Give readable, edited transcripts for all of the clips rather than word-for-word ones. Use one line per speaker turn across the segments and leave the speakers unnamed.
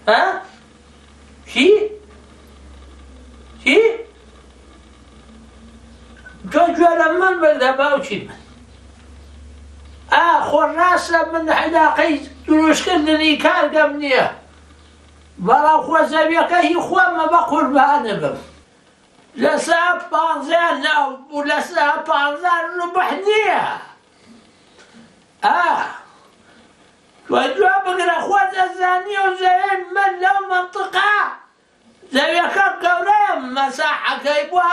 ها؟ چی؟ چی؟ تۆ گوێرە من بردە باوکی من. خۆڕاستە من علاقەی دروستکردنی کارگەم نییە. بەڵام خۆزەویەکە هی خۆمە بە قوربانە بم. لە ساعت 15 نەبوو لە ساعت 15 ڕبح نییە. توی جوا بگرە خۆ دەزانی و زەوی من لەو منطقە زەویەکە گەورەیە مەساحەکەی بووە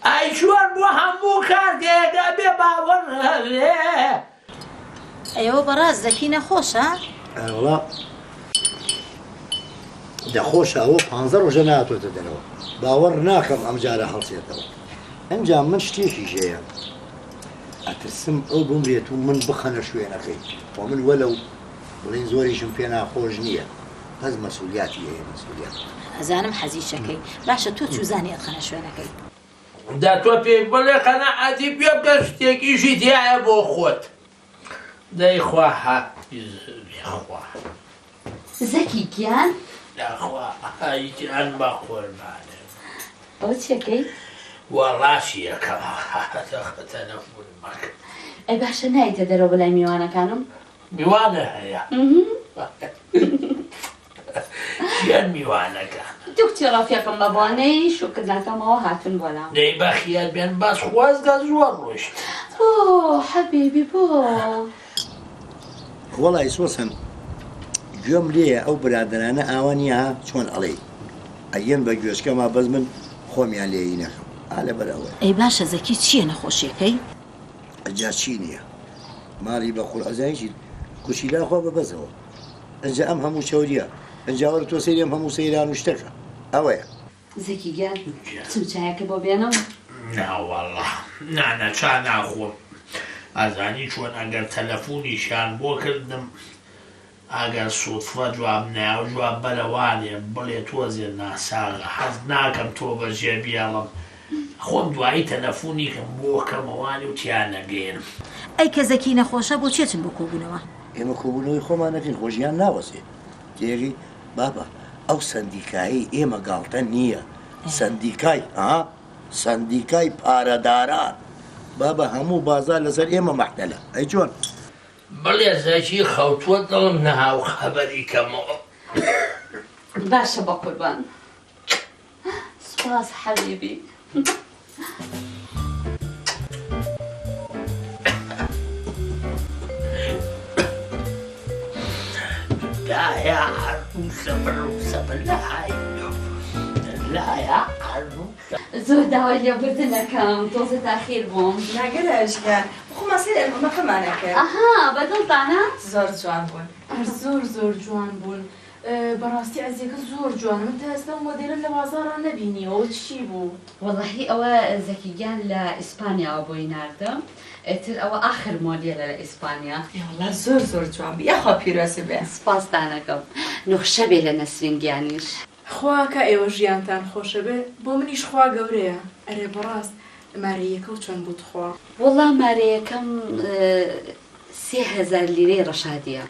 ئای چۆن بۆ هەموو کارگەیەکە بێ باوەڕ هەبێ.
ئەوە بەڕاست زەکی نەخۆشە؟
وەڵا دەخۆشە ئەوە 15 ڕۆژە نهاتۆتە دەرەوە باوەڕ ناکەم ئەم جارە هەڵسێتەوە. ئەنجام من شتێکی ژەیە ئەترسم ئەو بمرێت و من بخەنە شوێنەکەی بۆ من وەلەو بڵین زۆریشم پێ ناخۆش نییە هەز مەسئولیاتی هەیە مەسئولیات.
ئەزانم حەزیشەکەی باشە تۆ چوزانی ئەتخەنە شوێنەکەی.
دا تۆ پێی بڵێ قەنەعەتی پێ بکە شتێکیشی تایە بۆ خۆت. دەیخوا حەقیخوا
زەکی گیان
داخوا هاییان بە قوربانە.
ئەوە چێکەی؟
وەڕاستی یەکەم تەلەفۆن مەکە.
ئەی باشە نایتە دەرەوە بەلای میوانەکانم؟
میوانە هەیە. چیان میوانەکان؟
دوو کچی ڕەفیقم بە بۆنەی شوکردنەکەمەوە هاتون بۆلام.
دەی بەخیال بێن باس خوازگە زۆر ڕۆشت.
حەبیبی بۆ
وەڵی سۆسن گوێم لێیە ئەو برادرانە ئاوانیە چۆن ئەڵێ ئەگەن بە گوێشکەما بەس من خۆمیان لێی نەخم ئالە بەرەوە.
ئەی باشە زەکی چییە نەخۆشیەکەی؟
ئەجا چی نییە ماڵی بە خوڵ ئەزایشی کوچیلاخوا بەبەزەوە ئەنجا ئەم هەموو چاوریە ئەنجاوەرە تۆ سەیرم هەموو سەیران و شتەکە ئەوەیە.
زەکی گیان چم چایەکە بۆ بێنەوە؟
ناوەڵڵا نانە چا ناخۆم. ئازانی چۆن ئەگەر تەلەفۆنیشان بۆ کردم ئەگەر سوودفە جواب نایە و جواب بەرەوانێ بڵێ تۆزێ ناساغە حەز ناکەم تۆ بەژێ بیاڵم خۆم دوایی تەلەفۆنیکەم بۆ کەمەوانی و تیان نەگەێنم.
ئەی کە زەکی نەخۆشە بۆ چێتن بۆ کۆبوونەوە؟
ئێمە کۆبوونەوەی خۆمان نەکەین خۆشیان ناوەسێ تێری بابە ئەو سندیکایی ئێمە گاڵتە نییە سندیکای سندیکای پارەداران بابە هەموو بازار لەسەر ئێمە مەحتەلە ئەی چۆن؟
بڵێ زەکی خەوتووە دڵم نەهاو خەبەری کەمەوە.
باشە بە قوربان سوپاس حەبیبی.
لا يا عروسة بروسة لا يا عروسة
زۆر داوای لێبوردنەکەم تۆزە تاخیر بووم.
ناگەرەشگان بخۆمان سێر ئەلبومەکەمانەکرد.
بەدڵتانە؟
زۆر جوان بوون.
زۆر جوان بوون. بەڕاستی ئەزیەکە زۆر جوان من تا ئێستا مۆدێلم لە بازاڕان نەبینیەوە چی بوو؟
وەڵاهی ئەوە زەکیگیان لە ئیسپانیاوە بۆی ناردم تر ئەوە ئاخر مۆدێلە لە ئیسپانیا.
وەڵا زۆر جوان بوو یاخوا پیرۆسە بێ.
سپاسدانەکەم نوخشە بێ لە نەسرینگیانیش.
خواکە ئێوە ژیانتان خۆشە بێ بۆ منیش خوا گەورەیە. ئەرێ بەڕاست مارەیەکە و چۆن بوو خوا؟
وەڵا مارەیەکەم 3000 لیرەی ڕەشادیە.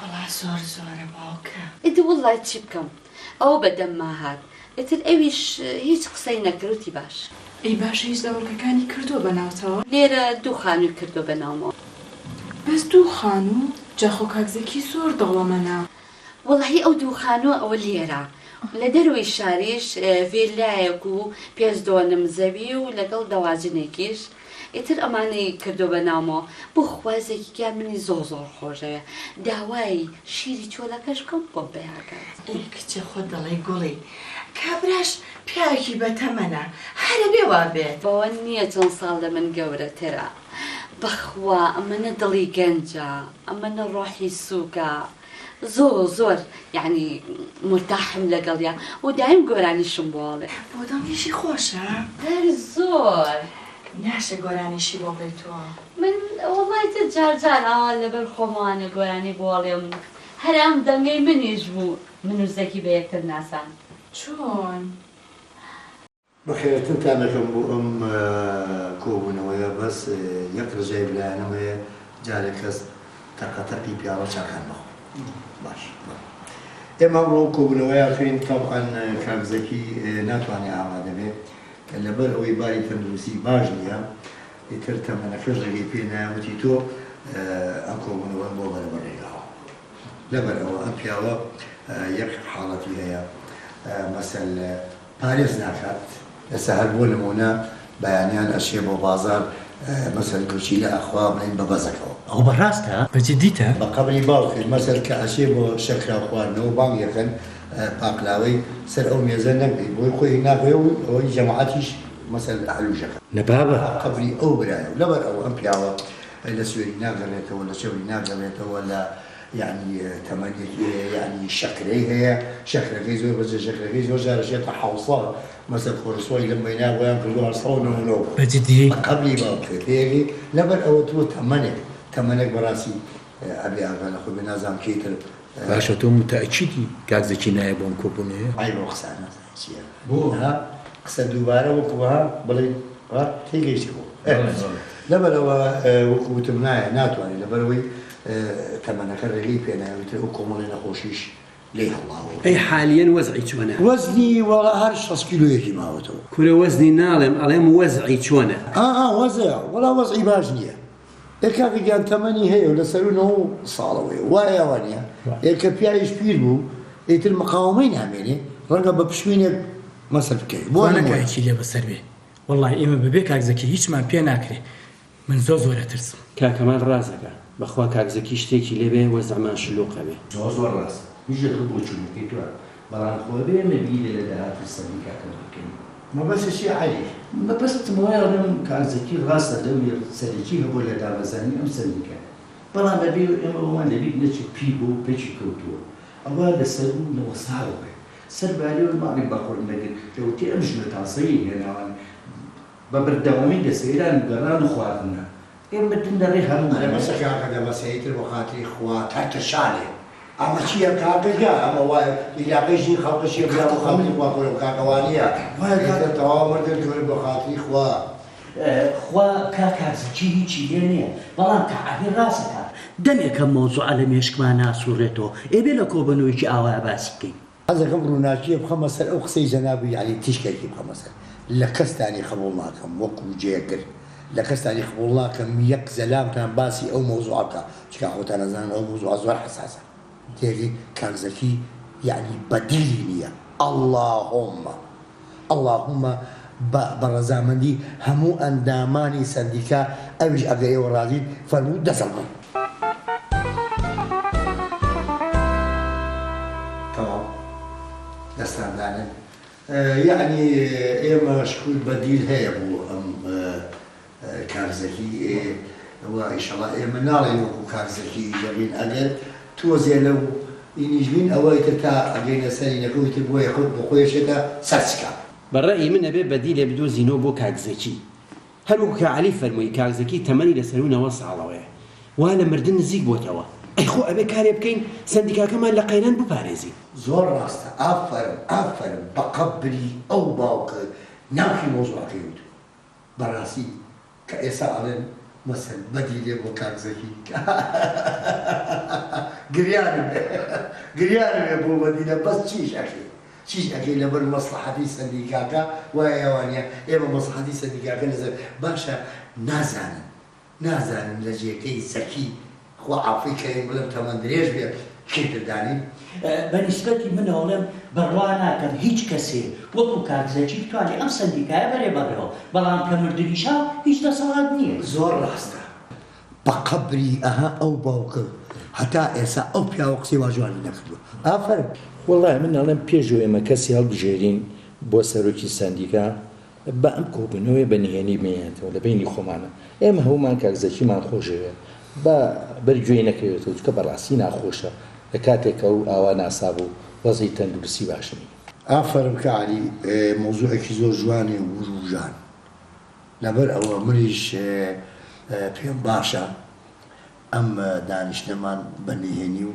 وەڵا زۆرە باوکە.
ئیدی وڵای چی بکەم ئەو بەدەمما هات ئتر ئەویش هیچ قسەی نەکردی باش.
ئەی باشە هیچ دەوڵکەکانی کردووە بەناوتەوە؟
لێرە 2 خانووی کردو بەناومەوە.
بەس 2 خانوو؟ جاخۆ کاکزەکی زۆر دەوڵەمەنا.
وەڵاهی ئەو 2 خانووە ئەوە لێرە لە دەروی شاریش ڤیلایەک و پێنج زەوی و لەگەڵ دەواجنێکیش ئیتر ئەمانەی کردو بەناومەوە بۆ خوازێکیان منی زۆر خۆشەیە داوای شیری چۆلەکەش بکەم بۆ بەیاکات.
ئەی کچە خۆ دەڵێ گوڵی کابراش پیاوێکی بەتەمەنە هەرە بێ وا بێت.
بەوە نییە چەند ساڵ لە من گەورەترە بەخوا ئەمەنە دڵی گەنجە ئەمەنە ڕۆحی سووکە زۆر یعنی مرتاحم لەگەڵیا و دایم گۆرانیشم بۆڵێ.
بۆ دڵنیشی خۆشە؟
زۆر
ناشە گۆرانیشی بۆ بێتەوە.
من وڵای تر جار ئاوا لەبەر خۆمانە گۆرانی بۆڵێم هەر ئەم دەنگەی منیش بوو من و زەکی بە یەکتر ناسان.
چۆن؟
بەخێرتنتان دەکەم بۆ ئەم کۆبوونەوەیە بەس یەک ڕژای بلایەنەوەیە جارێک کەس تەقەتەقی پیاوە چاکان بەخۆ باش ئێمە ئەمڕۆ کۆبوونەوەیەکەین تەبعەن کاگزەکی ناتوانێت ئامادە بێت لەبەر ئەوەی باری تەندروستی باش نییە ئیتر تەمەنەکەش ڕێگەی پێ نایوتی تۆ ئەم کۆبوونەوە بۆ بەرەبەڕێگاوە لەبەر ئەوە ئەم پیاوە یەک حاڵەتی هەیە مەسەل پارێز ناکات ئێستا هەر بۆ نمونە بەیانیان ئەشێ بۆ بازار مەسەل گوچی لە ئەخوا بڵین بە بەزەکەەوە
ئەو بەڕاستە بەجددیتە
بە قبلی باوکرد مەسەل کە ئەشێ بۆ شەکرا خواردنەوە بانگ یەکەن پاقلاوەی سەر ئەو مێزە نەبێت بۆی خۆی نابێ و ئەوەی جەماعەتیش مەسەل حلوژەکە
نەبابە
قبلی ئەو برایە لەبەر ئەو ئەم پیاوە لە سوێری ناگەڕێتەوە لە چێوری ناگەڕێتەوە لە یعنی تەمەنێکی یعنی شەکرەی هەیە شەکرەکەی زۆر بەجێ شەکرەکەی زۆر جارەشێتە حەوسە مەسەل خۆرسۆی لەم بەینا بۆیان کردووە 199
بەجددی
قبلی باوکرێتەیەکی لەبەر ئەوە تۆ تەمەنێک بەڕاستی ئەبێ ئاگا لە خۆی بێ نازام کەیتر
باشە تۆ متەئەکیدی کاکزێکی نایە بۆم کۆبوونەیە
ئای بۆ قسە نازانم چییە بۆ قسە دووبارە وەکوها بڵێ تێگەیشتی بۆ لەبەرەوە وەکو وتم نایە ناتوانێت لەبەرەوەی تەمەنەکە ڕێگەی پێ نایوتر ئەو کۆمەڵی نەخۆشیش لێ هەڵاوە
ئەی حالیەن وەزعی چۆنە
وەزنی وەڵا هەر 6 کیلۆیەکی ماوەتەوە
کورە وەزنی ناڵێم ئەڵێم وەزعی چۆنە
وەزە وەڵا وەزعی باش نییە ئێکاکە گیان تەمەنی هەیە و لەسەر 9 ساڵەوەی وایە وانە ئێکە پیاویش پیر بوو ئیتر مقاومەی نامێنێ ڕەنگە بە پشوینێک مەسەل بکەیت بۆ
نەکایکی لێ بەسەر بێ وەڵڵای ئێمە بەبێ کاکزەکی هیچمان پێ ناکرێ من زۆر ئەترسم
کاکەمان ڕازەکە بەخوا کاکزەکی شتێکی لێبێ وەزعمان شلوقە بێ
زۆر ڕاست میژە بۆ چونەکەی توە بەڵام خۆ بێ نەبیێ لە داهاتی سەردیکاکە بکەین
مەبەستشی عەلی
مەبەستمەوەی ئەڵێم کارزەکی ڕاستە لەوێ سەرەکی هەبوو لە دابەزانی ئەم سەردیکە بەڵام بەبێ ئێمە ئەوان دەبیت نەچێت پی بۆ پێچی کەوتووە ئەوە لەسەر و لەوە ساڵەوە سەرباری و ماڵی بەخۆر نەگرت کەوتی ئەم ژنە تاسەیی هێناوان بە بەردەوامی دەسەیران گەڕان و خواردنە ئێمە دەڕێ هەموو
مەسەکاکە دەبەسەیتر بۆ خاتری خوا تاکە شانێ ئەمە چییە کاکەگا ئەمە وایە یاقەیژی خەڵکەشی بیا بۆ خەڵکی خوا خۆی کاکەوانیە وایە تەواو مردن جوێ بۆ خاتری خوا
خوا کاکارزەکی هیچی لێ نییە بەڵام کەعابی ڕاستەکە
دەمێکە مۆزوع لە مێشکمان ناسوورێتەوە ئێبێ لە کۆبنەوەیکی ئاوا باسی بکەین
حەزەکەم ڕووناکیە بخەمە سەر ئەو قسەی جەنابی یعنی تیشکێکی بخەمە سەر لە کەستانی خەبوڵ ناکەم وەکو جێگر لە کەستانی خەبوڵ ناکەم یەک زەلامتان باسی ئەو مۆزوع بکە چکا خۆتان نەزانن ئەو مۆزوع زۆر حساسە تێگەی کاکزەکی یعنی بەدیلی نییە اللهم بە ڕەزامەندی هەموو ئەندامانی سەندیکا ئەویش ئەگەر ئێوە ڕازین فەرموو دەسەڵمن تەواو دەستاندانن یعنی ئێمە شکول بەدیل هەیە بوو ئەم کارزەکی ئەوە ئیشەڵا ئێمە ناڵێن وەکو کارزەکی دەبین ئەگەر تۆزێ لەو ئینیژبین ئەوەی تر تا ئەگەینە سەرینەکەوی تر بۆیە خۆت بۆ خۆیشێتە سەرچکە
بەڕێی من ئەبێ بەدی لێ بدۆزینەوە بۆ کاکزەکی هەروەکو کە عەلی فەرمووی کاکزەکی تەمەنی لەسەر 9 ساڵەوەیە وا لە مردن نزیک بۆتەوە ئەی خۆ ئەبێ کارێ بکەین سەندیکاکەمان لە قەیران بپارێزی
زۆر ڕاستە ئافەرم بە قەبری ئەو باوکە ناوکی مۆزوعەکەی وت بەڕاستی کە ئێستا ئەڵێن مەسەل بەدی لێ بۆ کاکزەکی گریانم بۆ بەدیلە بەس چیش ئەەکەی لەبەر مەسلحەتی سەندیکاکە وایە ئەوانە ئێمە مەسلحەتی سەندیکاکە لەسەر باشە نازانن لە جێگەی زەکی خوا عافی کەین بڵێم تەمەن درێژ بێ کێتردانی
بەنسبەتی منەوەڵێم بەڕوا ناکەم هیچ کەسێ وەکو کاکزەکی بتوانێت ئەم سەندیکایە بەرێ بەڕێەوە بەڵام کە مردنیشا هیچ دەسەڵات نییە
زۆر ڕاستە بە قەبری ئەها ئەو باوکە هەتا ئێستا ئەو پیاوە قسەی واجوانی نەکردووە ئافەرم
وەڵای من ئەڵێم پێشەوە ئێمە کەسی هەڵبژێرین بۆ سەرۆکی سەندیکا بە ئەم کۆبوونەوەی بەنهێنی بمێنێتەوە لە بینی خۆمانە ئێمە هەومان کاکزەکیمان خۆشەوێ بە بەرگوێ نەکەوێتەوە چکە بەڕاستی ناخۆشە لە کاتێکە و ئاوا ناساب و وەزی تەندروستی باش نیە
ئافەرم کە عەلی مۆزوعێکی زۆر جوانێ و ڕوژان لەبەر ئەوە منیش پێم باشە ئەم دانیشتەمان بەنهێنی و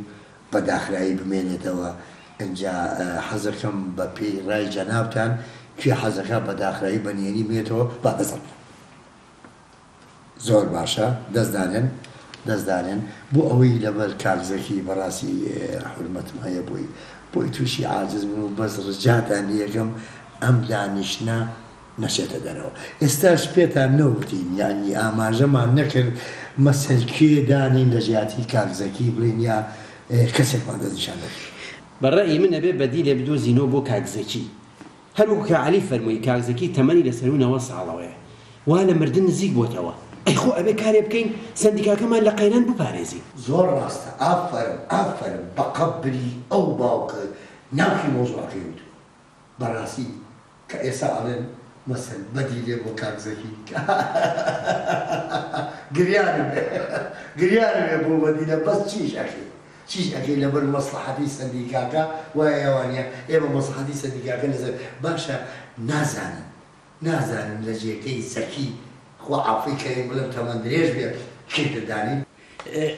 بە داخرایی بمێنێتەوە ئەنجا حەزەکەم بە پێی ڕای جەنابتان کوێ حەزەکە بە داخرایی بەنهێنی بێتەوە با دەزڵ زۆر باشە دەستدانێن دەستدانێن بۆ ئەوەی لەبەر کارزەکی بەڕاستی حرمەتم هەیە بۆی تووشی عاجز بوو بەس ڕجاتان یەکەم ئەم دانیشتە نەچێتە دەرەوە. ئێستاش پێتان نەوتین یعنی ئاماژەمان نەکرد مەسەلکێ دانین لە ژیاتی کارزەکی بڵین یا کەسێکمان دەستنیشان دەکەین.
بەڕێی من ئەبێ بەدی لێ بدۆزینەوە بۆ کاکزەکی. هەروەکو کە عەلی فەرمووی کاکزەکی تەمەنی لەسەر و 90 ساڵەوەیە. وا لە مردن نزیک بۆتەوە. ئەیخۆ ئەبێ کارێ بکەین سندیکاکەمان لە قەیران بپارێزی.
زۆر ڕاستە ئافەرم بە قەبری ئەو باوکە ناوکی مۆزوعەکەی وت بەڕاستی کە ئێستا ئەڵێن مەسەل بەدی لێ بۆ کاکزەکی گریانم بۆ بەدیلە بەس چیش ئەەکەی لەبەر مەسلحەتی سندیکاکە وایە ئەوانە ئێمە مەسلحەتی سندیکاکە لەسەر باشە نازانن لە جێگەی زەکی خۆ عافی کەین بڵم تەمەن درێژ بێت کێ دەدانین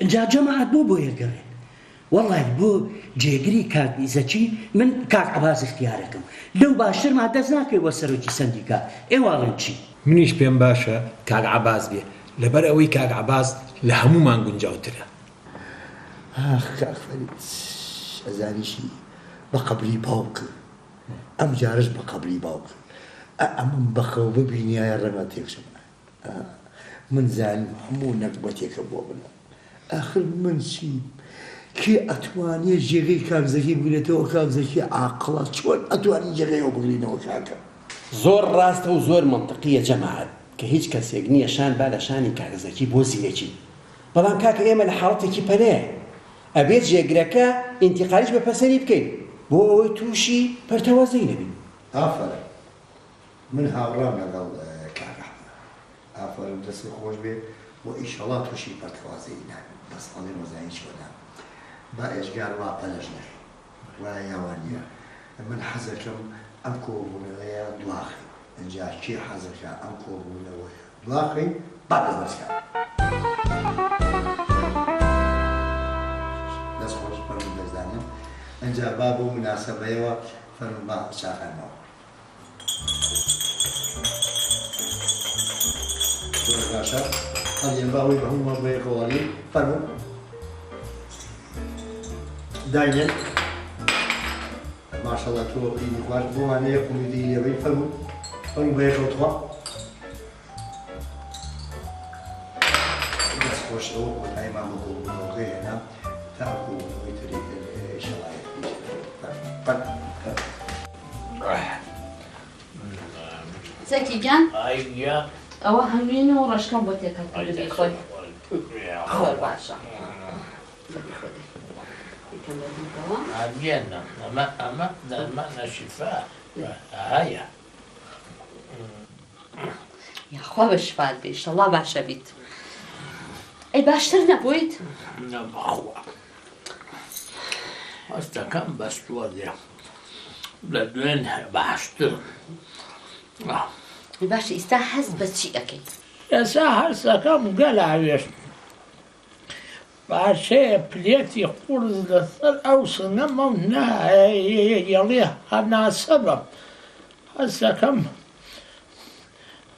اینجا جەماعەت بۆ یەکگەڕێن وەڵای بۆ جێگری کاکزەکی من کاک عەباس اختیارەکەم لەو باشترمان دەست ناکەوە سەرۆکی سندیکا ئێواڵن چی
منیش پێم باشە کاک عەباس بێ لەبەر ئەوەی کاک عەباس لە هەمومان گونجاوترە.
کاک فەرید ئەزانیشی بە قەبری باوکە ئەم جارش بە قەبری باوکە ئەمن بەخەو ببینیایە ڕەنگە تێکشم من زانیم هەموو نەکبەتێکە بۆ بنە ئاخر من چی کێ ئەتوانێ جێگەی کاکزەکی بگرێتەوە کاکزەکی عاقڵە چۆن ئەتوانی جێگەیەوە بگرینەوە کاکە
زۆر ڕاستە و زۆر منطقیە جەماعەت کە هیچ کەسێک نییە شان با لە شانی کاکزەکی بۆ زیرەکی بەڵام کاکە ئێمە لە حاڵەتێکی پەنەیە ئەبێت جێگرەکە ئینتیقالیش بە پەسەری بکەین بۆ ئەوەی تووشی پەرتەوازەی نەبین.
ئافەرە من هاوڕام لەگەڵ کاکە ئافەرم دەستی خۆش بێ بۆ ئیشەڵا تووشی پەرتەوازەی نابێت بەس ئەڵێ مۆزایی چۆنا با ئێژگار وا پەلەش نەکەین وایە یاوانە من حەزەکەم ئەم کۆبوونەوەیە دواخی ئەنجا کێ حەزەکە ئەم کۆبوونەوەیە دواخی بعد دەستکە دەست خۆش فەرمون دەزانم ئەنجا با بۆ مناسەبەیەوە فەرمون با چاقانەوە زۆر باشە هەڵێن باوەی بە هەموومان بۆ یەکەوەڵی فەرمون داینێن ماشەڵڵا تۆ ئینی خوارد بۆوانەیە قومیدی لێوەی فەرمون فەرمون بە یەکەوتوە دەست خۆش ئەوە کۆتاییمان بۆ بۆڵگەی هێنا تاکو ئەوەی تری شەڵایەتی
زەکی گیان
ئایگیا
ئەوە هەمووینە و ڕەشکەم بۆ تێکەڵ لەبێ خۆی زۆر باشە
عادیانە ئەمە دەرمانە شیفا هەیە
یاخوا بە شفات بێ ئیشەڵڵا باشە بیت ئەی باشتر نەبوویت
نەباخوا هەستەکەم بەستووە لێ لە دوێن باشتر
باشە ئیستا هەست بە چی ئەەکەیت
ئێستا هەستەکەم گەلاوێش باشەیە پلێتی قورس لەسەر ئەو سنەمە و نایەڵێ هەناسەبە هەستەکەم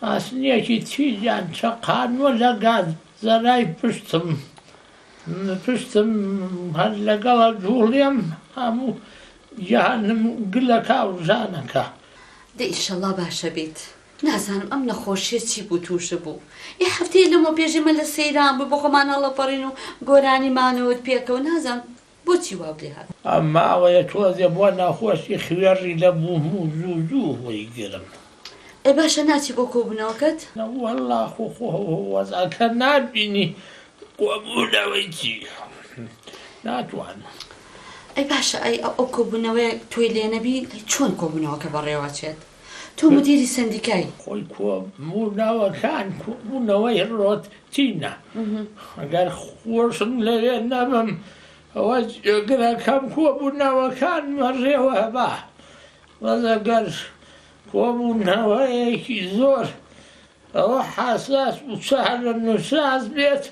ئاسنیەکی تیجان چەقانوە لە گاز زەرای پشتم هەر لەگەڵە جوڵێم هەموو جیهانم گلەکە و ژانەکە
دە ئیشەڵڵا باشە بیت نازانم ئەم نەخۆشیە چی بوو تووشە بوو یه هەفتەیە لەمە پێشمە لە سەیران بوو بۆ خۆمان هەڵەپەڕین و گۆرانیمانەوەت پێکەوە نازانم بۆچی وا بێ هات
ئەمما ئەوەیە تۆزێ بۆ ناخۆشی خوێڕی لە بووم و زوو وەیگرم
ئەی باشە ناچی بۆ کۆبوونەوەکەت
وەڵڵا وەزەکە نابینی کۆبوونەوەی چی ناتوانم
ئەی باشە ئەو کۆبوونەوەی تۆی لێ نەبی چۆن کۆبوونەوەکە بەڕێوەچێت تۆ مدیری سندیکای
خۆی کۆبوونەوەکان کۆبوونەوەی ڕۆتینە ئەگەر خۆشم لەوێ نەبم ئەوە جێگرەکەم کۆبوونەوەکان مەڕێوە با وەزەگەر کۆبوونەوەیەکی زۆر ئەوە حاساس و چارە نووساز بێت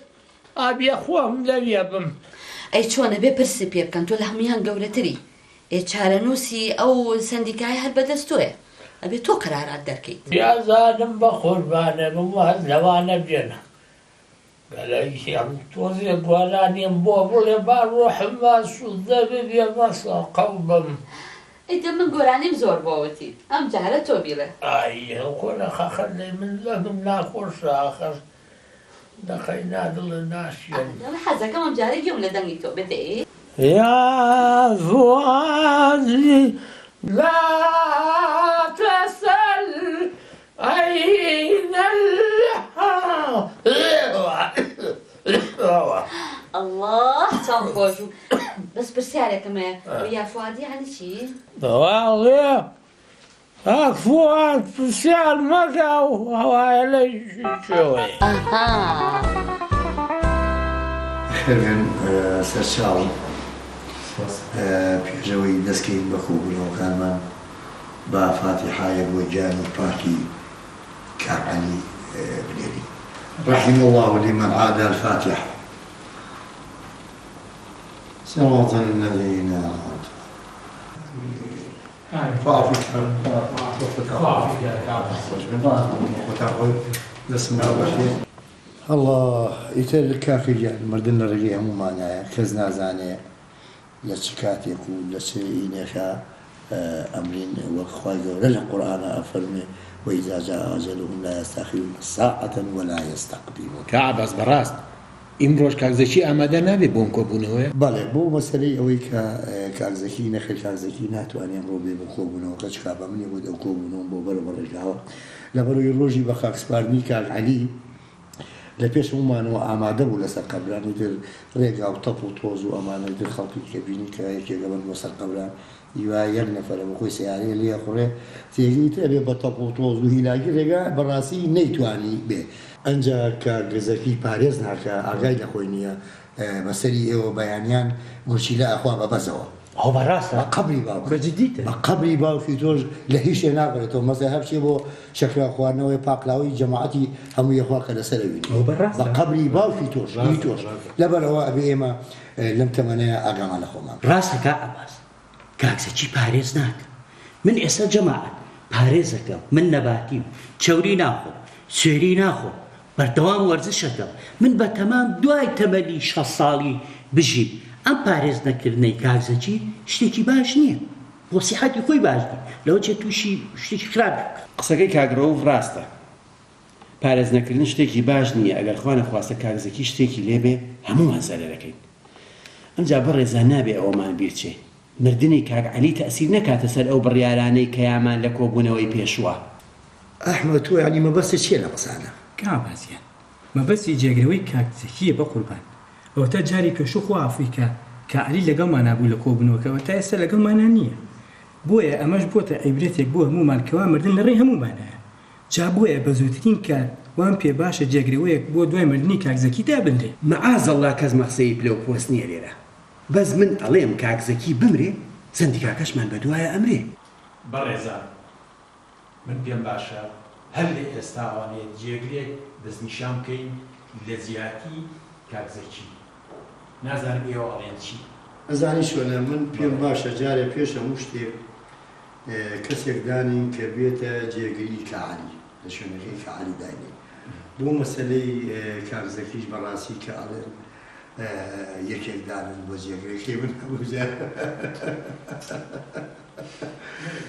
ئابیە خۆم لەوێ بم
ئەی چۆنە بێ پرسی پێ بکەن تۆ لە هەمویان گەورەتری چارەنووسی ئەو سندیکای هەر بەدەستۆیە ئەبێ تۆ قەرارات دەرکەیت
یازانم بە قوربانە بم هەز لەوانە بێنە قەلەیشیان تۆزێ گوالانیم بۆ بڵێ با ڕۆحمە سوودە ببێ مەسە قەڵ بم.
ئیتر من گۆرانیم زۆر بۆوەتی ئەم جارە تۆ بیڵێ.
ئای خۆرە خەخەر لێ من لە من ناخۆشە ئاخەر دەخەی نادڵە ناشێن.
حەزەکەم ئەم جارە گوێم لە دەنگی تۆ بدەی.
يا فؤادي لا تسل أين
الله چاڵ خۆش و بەس پرسیارێکمە یا فوادی یعنی چی؟
والله هاك فؤاد پرسیار مەکە و هەوایە لەی شوێ.
خێرێن سەرچاو پێشەوەی دەستکەین بە خوبوونەوەکانمان با فاتحایە بۆ جانی پاکی کاعەلی بنێری. رحم الله لمن عاد الفاتحة صراط الذين أنعمت الله ئیتر کاکەگیان مردن لە ڕێگەی هەمومانایە کەس نازانێ لە چ کاتێک و لە چ ئینێکە ئەمرین وەک خوای گەورە لە قورئانە ئەفەرمێ وإذا جاء أجلهم لا يستأخرون ساعة ولا يستقدمون.
کاباس بەڕاست ئیمڕۆژ کاکزەکی ئامادە نابێت بۆم کۆبوونەوەی؟
بەڵێ بۆ مەسەلەی ئەوەی کە کاکزەکی نەخێر کاکزەکی ناتوانێ ئەمڕۆ بێ بۆ کۆبوونەوە کە چکا بە منی بۆ ئەو کۆبوونەوە بۆ بەرە بەڕێژاوە لەبەرەوەی ڕۆژی بە خاکسپاردنی کاک عەلی لە پێش هەمومانەوە ئامادە بوو لەسەر قەبرانی تر ڕێگا و تەپ و تۆز و ئەمانەی تر خەڵکی کە بینی کە یەکێکە بن بۆ سەر قەبران یوا یەک نەفەرە بە خۆی سیارەیە لێ خوڕێ تێگەی تر بێ بە تەپ و تۆز و هیلاکی ڕێگا بەڕاستی نەیتوانی بێ. ئەنجا کە گزەکی پارێز ناکە ئاگای لە خۆی نییە بەسەری ئێوە بەیانیان گوچیلە ئەخوا بە بەزەوە.
ئەو بەڕاستە
بە قەبری باوکە
بەجددیتە
بە قەبری باوکی تۆش لە هیچ شتێ ناگرێتەوە مەسە هەر شتێ بۆ شەکرا خواردنەوەی پاکلاوی جەماعەتی هەموو یەخوا کە لەسەرەوینی بە قەبری باوکی تۆش لەبەرەوە ئەبێ ئێمە لەم تەمەنەیە ئاگامان لە خۆمان.
ڕاستەکە ئەباس کاکزەکی پارێز ناکە من ئێستا جەماعەت پارێزەکەم من نەباتیم چەوری ناخۆم سوێری ناخۆم بەردەوام وەرزشەکەم من بە تەمام دوای تەمەنی 6 ساڵی بژیم ئەم پارێز نەکردنەی کاکزەکی شتێکی باش نییە بۆ سیحەتی خۆی باش نیە لەوە چێ تووشی شتێکی خراپ
قسەکەی کاگرۆڤ ڕاستە پارێز نەکردن شتێکی باش نییە ئەگەر خوا نەخواستە کاکزەکی شتێکی لێبێ هەموومان زەرەرەکەین ئەمجا بەڕێزان نابێ ئەومان بیرچێ مردنی کاک عەلی تەئسیر نەکاتە سەر ئەو بڕیارانەی کە یامان لە کۆبوونەوەی پێشوە.
ئەحمەد تۆ یعنی مەبەستت چییە لە قسانە؟
کابازیان مەبەستی جێگرەوەی کاکزەکیە بە قوربان ئەوتە جاری پێشوو خوا ئەفریکا کە عەلی لەگەڵمان نابوو لە کۆبوونەوەکەوە تا ئێستا لەگەڵمانە نییە بۆیە ئەمەش بۆتە عیبرەتێک بۆ هەمومان کەوا مردن لەڕێی هەمومانایە جا بۆیە بە زووترین کار وان پێ باشە جێگرەوەیەک بۆ دوای مردنی کاکزەکی دابنرێ.
مەعازەڵڵا کەس مەقسەی پلە و پۆست نییە لێرە بەس من ئەڵێم کاکزەکی بمرێ زەندیکاکەشمان بە دوایە ئەمرێ.
بەڕێزان من پێم باشە هەر لە ئێستاوانێت جێگرێک دەستنیشان بکەین لە زیاتی کاکزەکی نازانم ئێوە ئەڵێن چی؟
ئەزانی شوێنە من پێم باشە جارێ پێش هەموو شتێک کەسێک دانین کە بێتە جێگری کەعەلی لە شوێنەکەی کەعەلی داینێ بۆ مەسەلەی کاکزەکیش بەڕاستی کە ئەڵێن یەکێک دانن بۆ جێگرەکەی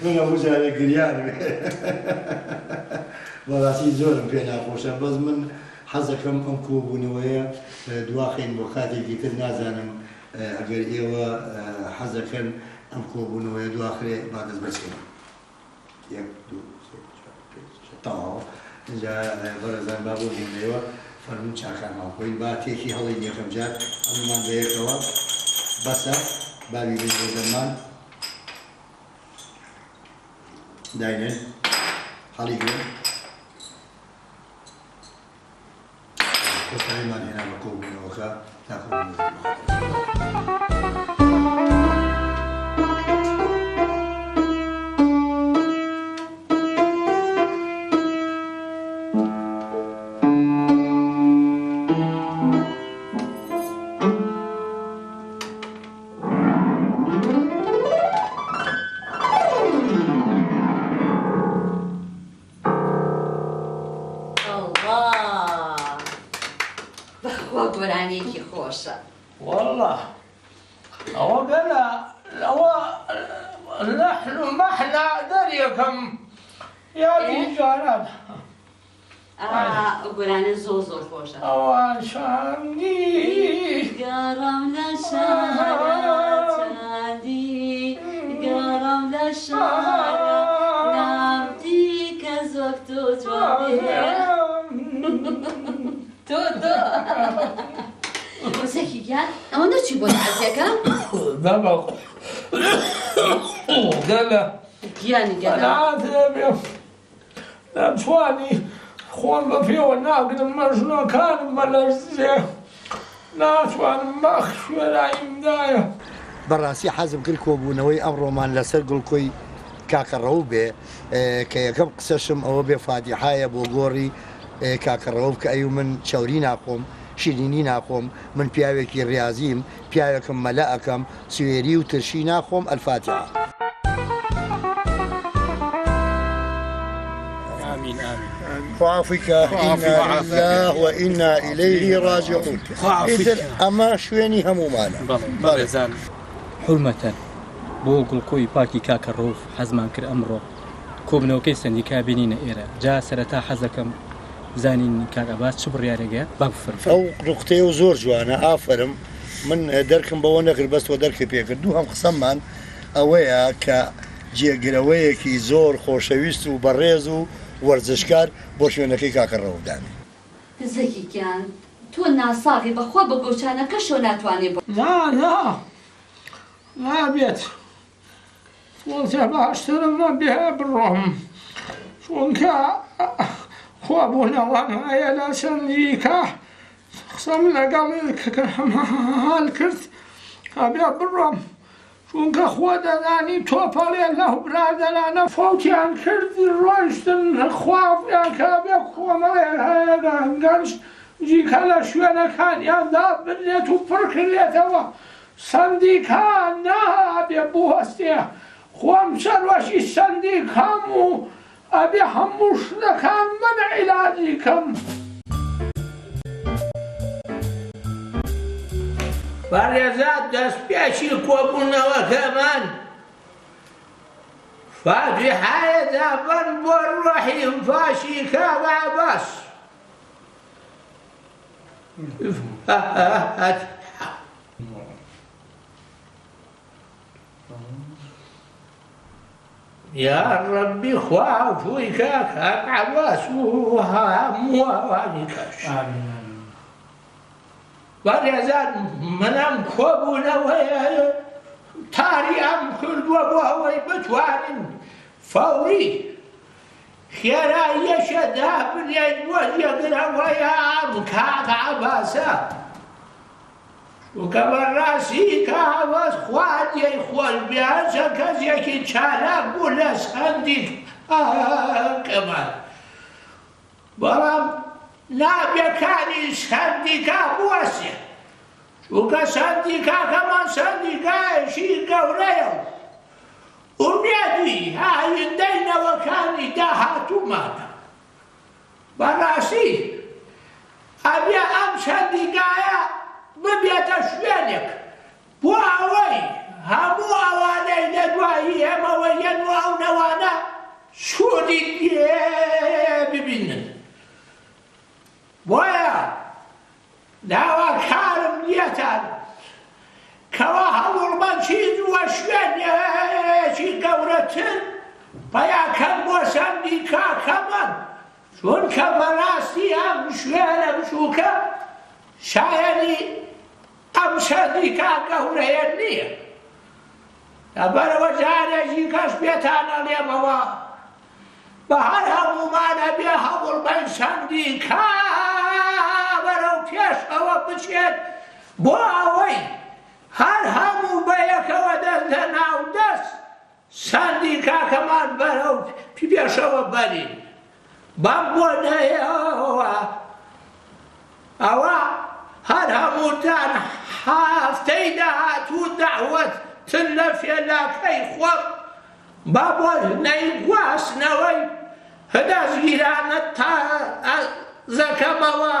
من هەموو جارێ گریان بەڕاستی زۆرم پێ ناخۆشە بەس من حەزەکەم ئەم کۆبوونەوەیە دواخین بۆ کاتێکی تر نازانم ئەگەر ئێوە حەزەکەن ئەم کۆبوونەوەیە دواخرێ با دەست بەچێن 1 2 3 4 اینجا بەڕێزان با بۆ بوونەوە فەرمون چاکان ماڵخۆی با تێکی هەڵی یەکەم جار ئەممان بەیەکەوە بەسە باوی بێت بۆ دەرمان داینێن هەڵی گرن کۆتاییمان هێنا بە کۆبوونەوەکە تا
خوا گۆرانێکی خۆشە
والله ئەوە گەلە ئەوە لەحن و مەحنا دەریەکەم یادی جاران
گۆرانە زۆر خۆشە
ئەوان شاندی
گەڕام لە شارە چاندی گەڕام لە شارە نامتی کە زۆک تۆ جوابێ تۆ وەسێکی گیان ئەوە نەچی بۆ حەزیەکە
دەبە گەلە
گیانی گەلە
ناتوانی خۆم بە پێوە ناگرم مەژنۆکانم بە لەرزێ ناتوانم باخ شوێراییمدایە
بەڕاستی حەزم کرد کۆبوونەوەی ئەمڕۆمان لەسەر گوڵکۆی کاکەڕەو بێ کە یەکەم قسەشم ئەوە بێ فاتیحایە بۆ گۆڕی کاکەڕەوە بکە ئەی من چاوری ناخۆم شیرینی ناخۆم من پیاوێکی ڕاضیم پیاوێکم مەلە ئەەکەم سوێری و ترشی ناخۆم ئەلفاتیحە خوافك إنا لله وإنا إليه راجعون إذن أما شويني همومانا
بەڕێزان حرمەتەن بۆ گوڵکۆی پاکی کاکەڕۆف حەزمان کرد ئەمڕۆ کۆبنەوەکەی سەندیکا بینینە ئێرە جا سەرەتا حەزەکەم زانین کاکەباس چ بڕیارێگە با بفرمێ
ئەو نوقتەیە و زۆر جوانە ئافرم من دەرکم بەوە نەکرد بەستەوە دەرکە پێکرد دوو هەم قسەممان ئەوەیە کە جێگرەوەیەکی زۆر خۆشەویست و بەڕێز و وەرزشکار بۆ شوێنەکەی کاکەڕەوەدانێ
زەکیگیان تۆ ناساغی بەخوا بە گۆچانەکە شۆ ناتوانێ بۆ
نابێت وڵتە باشترمە بێ بڕۆم چونکە خۆبوونەوەیە لە چەندیکە قسەم لەگەڵ هەڵ کرد ئەبێ بڕۆم چونکە خۆ دەزانی تۆپەڵێ لەو برادەرانە فەوتیان کردی ڕۆیشتن خوافیان کە بێ کۆمەڵێ هەیە گەنج جیکە لە شوێنەکانیاندا بنێت و پڕکرێتەوە سەندیکان نابێ بوەستێ خۆم سەروەشی سەندیکام و ئەبێ هەموو شتەکان من عیلاجیکەم بەڕێزات دەستپێکی کۆبوونەوەکەمان فاتیحایەدا بەن بۆ ڕۆحی فاشی کاوە باس يا ربي خوافوك عباسوها موانكش بەڕێزان منم کۆبوونەوەی تاری ئەم کردووە بۆ ئەوەی بتوانین فەوری خێراییەشە دابنێین بۆ جێگرەوەیان کاک عەباسە چونکە بەڕاستی کاوەس خوادیەی خۆش بیاچە کەسێکی چالاک بوو لە سەندیک کەمان بەڵام نابێکانی سەندیکا بوەسێ چونکە سەندیکاکەمان سەندیکایەکی گەورەیە و ئومێدی هاویندەینەوەکانی داهاتوومانە بەڕاستی ئەبێ ئەم سەندیکایە ببێتە شوێنێک بۆ ئەوەی هەموو ئەوانەی لە دوایی ئێمەوە یەن و ئەو نەوانە سوودی ببینن بۆیە داواکارم لێتان کەوا هەوڵمەند چیت وە شوێنێکی گەورەتر پەیاکەن بۆ سەندیکاکەمان چونکە بەڕاستی ئەم شوێنە بچووکە شایەنی ئەم سەندیکا گەورەیە نییە لەبەرەوە جارێکی کەس پێتانەڵێمەوە بە هەر هەموومانە بێ هەوڵمەند سەندیکا بەرەو پێشەوە بچێت بۆ ئەوەی هەر هەموو بەیەکەوە دەستە ناو دەست سەندیکاکەمان بەرەو پێشەوە بەرین بەم بۆنەیەوە ئەوە هەر هەمووتان هەفتەی داهاتوو داوەتتن لە فێلاکەی خۆم بە بۆنەی گواستنەوەی هەدەستگیرانە تا زەکەمەوە